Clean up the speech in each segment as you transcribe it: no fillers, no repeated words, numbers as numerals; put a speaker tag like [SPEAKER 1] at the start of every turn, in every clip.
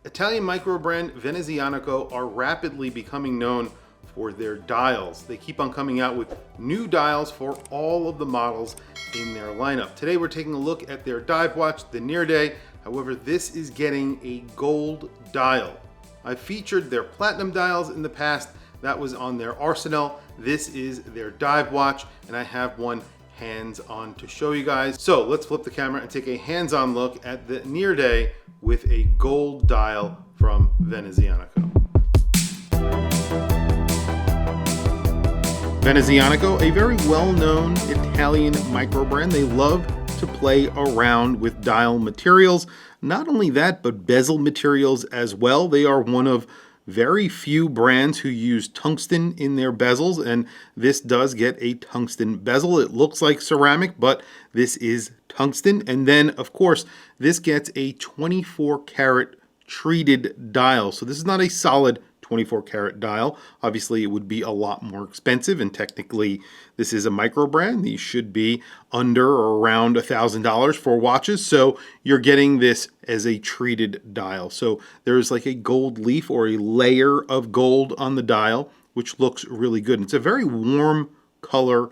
[SPEAKER 1] Italian micro brand Venezianico are rapidly becoming known for their dials. They keep on coming out with new dials for all of the models in their lineup. Today we're taking a look at their dive watch, the Near Day. However, this is getting a gold dial. I've featured their platinum dials in the past. That was on their arsenal. This is their dive watch, and I have one hands-on to show you guys. So let's flip the camera and take a hands-on look at the Near Day with a gold dial from Venezianico. Venezianico, a very well-known Italian micro brand. They love to play around with dial materials. Not only that, but bezel materials as well. They are one of very few brands who use tungsten in their bezels, and this does get a tungsten bezel. It looks like ceramic, but this is tungsten. And then, of course, this gets a 24 karat treated dial. So this is not a solid 24 karat dial. Obviously, it would be a lot more expensive, and technically this is a micro brand. These should be under or around $1,000 for watches. So you're getting this as a treated dial. So there's like a gold leaf or a layer of gold on the dial, which looks really good. It's a very warm color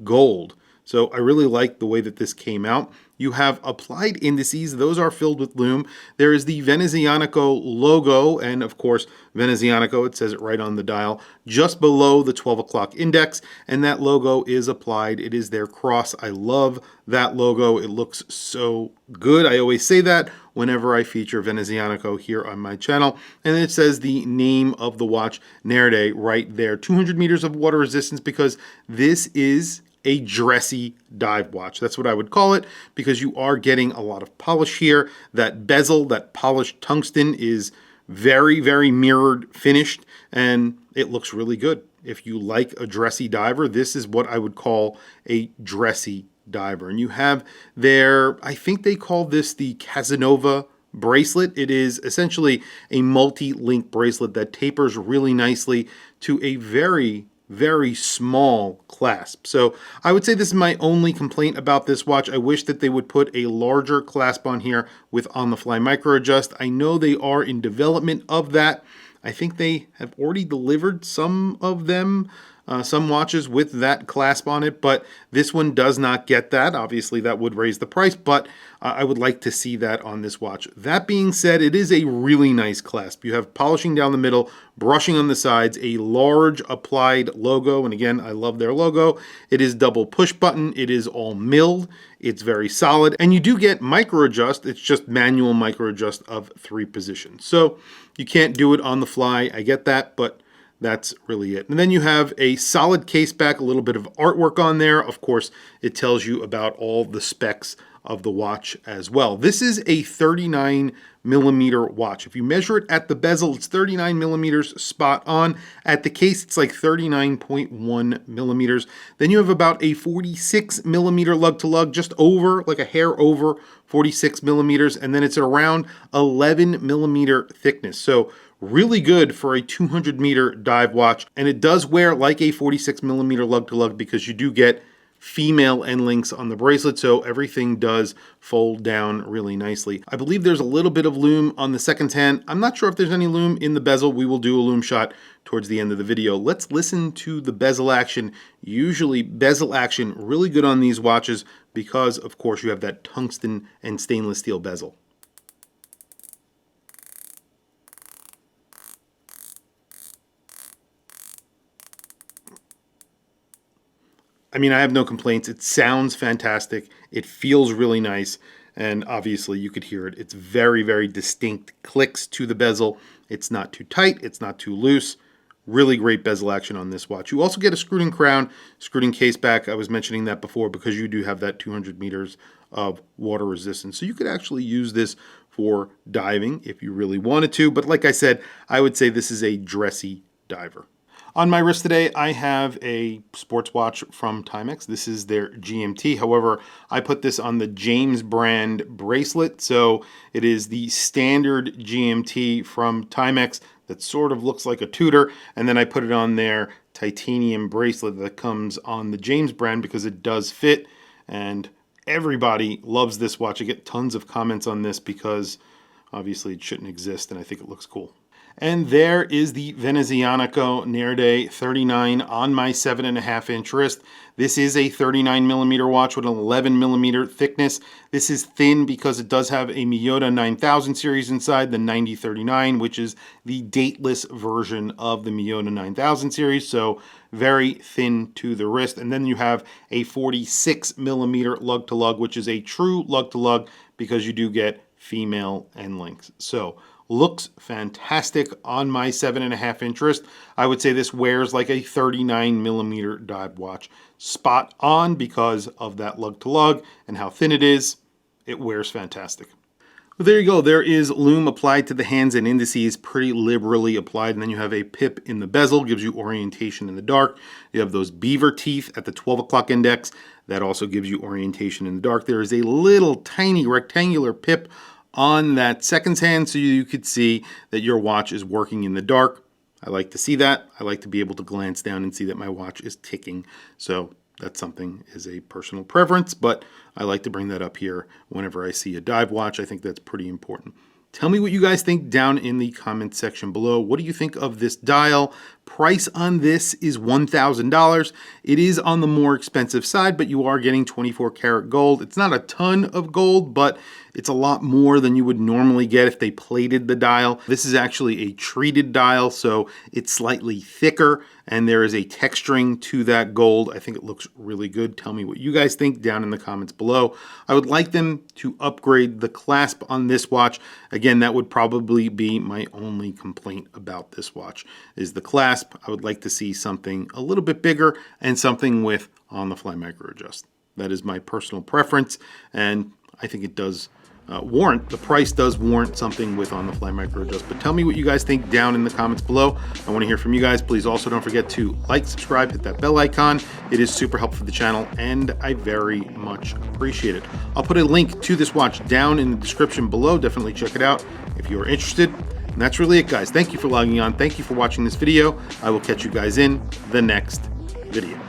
[SPEAKER 1] gold. So I really like the way that this came out. You have applied indices. Those are filled with Lume. There is the Venezianico logo, and of course, Venezianico, it says it right on the dial, just below the 12 o'clock index, and that logo is applied. It is their cross. I love that logo. It looks so good. I always say that whenever I feature Venezianico here on my channel. And then it says the name of the watch, Near Day, right there. 200 meters of water resistance, because this is a dressy dive watch. That's what I would call it, because you are getting a lot of polish here. That bezel, that polished tungsten is very, very mirrored finished, and it looks really good. If you like a dressy diver, this is what I would call a dressy diver. And you have their, I think they call this the Casanova bracelet. It is essentially a multi-link bracelet that tapers really nicely to a very small clasp. So I would say this is my only complaint about this watch. I wish that they would put a larger clasp on here with on-the-fly micro adjust. I know they are in development of that. I think they have already delivered some of them, some watches with that clasp on it, but this one does not get that. Obviously, that would raise the price, but I would like to see that on this watch. That being said, it is a really nice clasp. You have polishing down the middle, brushing on the sides, a large applied logo, and again, I love their logo. It is double push button. It is all milled. It's very solid, and you do get micro adjust. It's just manual micro adjust of 3 positions. So you can't do it on the fly. I get that, but that's really it. And then you have a solid case back, a little bit of artwork on there. Of course, it tells you about all the specs of the watch as well. This is a 39 millimeter watch. If you measure it at the bezel, it's 39 millimeters spot on. At the case, it's like 39.1 millimeters. Then you have about a 46 millimeter lug to lug, just over, like a hair over 46 millimeters. And then it's around 11 millimeter thickness. So really good for a 200 meter dive watch. And it does wear like a 46 millimeter lug to lug, because you do get female end links on the bracelet, so everything does fold down really nicely. I believe there's a little bit of Lume on the second hand. I'm not sure if there's any Lume in the bezel. We will do a Lume shot towards the end of the video. Let's listen to the bezel action. Usually bezel action really good on these watches because, of course, you have that tungsten and stainless steel bezel. I mean, I have no complaints. It sounds fantastic. It feels really nice. And obviously you could hear it. It's very distinct clicks to the bezel. It's not too tight. It's not too loose. Really great bezel action on this watch. You also get a screwed in crown, screwed in case back. I was mentioning that before because you do have that 200 meters of water resistance. So you could actually use this for diving if you really wanted to. But like I said, I would say this is a dressy diver. On my wrist today, I have a sports watch from Timex. This is their GMT. However, I put this on the James brand bracelet. So it is the standard GMT from Timex that sort of looks like a Tudor. And then I put it on their titanium bracelet that comes on the James brand because it does fit. And everybody loves this watch. I get tons of comments on this because obviously it shouldn't exist, and I think it looks cool. And there is the Venezianico Nerde 39 on my 7.5 inch wrist. This is a 39 millimeter watch with an 11 millimeter thickness. This is thin because it does have a Miyota 9000 series inside, the 9039, which is the dateless version of the Miyota 9000 series. So very thin to the wrist. And then you have a 46 millimeter lug to lug, which is a true lug to lug because you do get female end links. So looks fantastic on my 7.5 inch wrist. I would say this wears like a 39 millimeter dive watch. Spot on because of that lug to lug and how thin it is. It wears fantastic. Well, there you go. There is Lume applied to the hands and indices, pretty liberally applied. And then you have a pip in the bezel, gives you orientation in the dark. You have those beaver teeth at the 12 o'clock index. That also gives you orientation in the dark. There is a little tiny rectangular pip on that seconds hand so you could see that your watch is working in the dark. I like to see that. I like to be able to glance down and see that my watch is ticking. So that's something is a personal preference, but I like to bring that up here whenever I see a dive watch. I think that's pretty important. Tell me what you guys think down in the comment section below. What do you think of this dial? Price on this is $1,000. It is on the more expensive side, but you are getting 24 karat gold. It's not a ton of gold, but it's a lot more than you would normally get if they plated the dial. This is actually a treated dial, so it's slightly thicker and there is a texturing to that gold. I think it looks really good. Tell me what you guys think down in the comments below. I would like them to upgrade the clasp on this watch. Again, that would probably be my only complaint about this watch is the clasp. I would like to see something a little bit bigger and something with on-the-fly micro adjust. That is my personal preference, and I think it does warrant, the price does warrant something with on-the-fly micro adjust. But tell me what you guys think down in the comments below. I want to hear from you guys. Please also don't forget to like, subscribe, hit that bell icon. It is super helpful for the channel and I very much appreciate it. I'll put a link to this watch down in the description below. Definitely check it out if you're interested. And that's really it, guys. Thank you for logging on. Thank you for watching this video. I will catch you guys in the next video.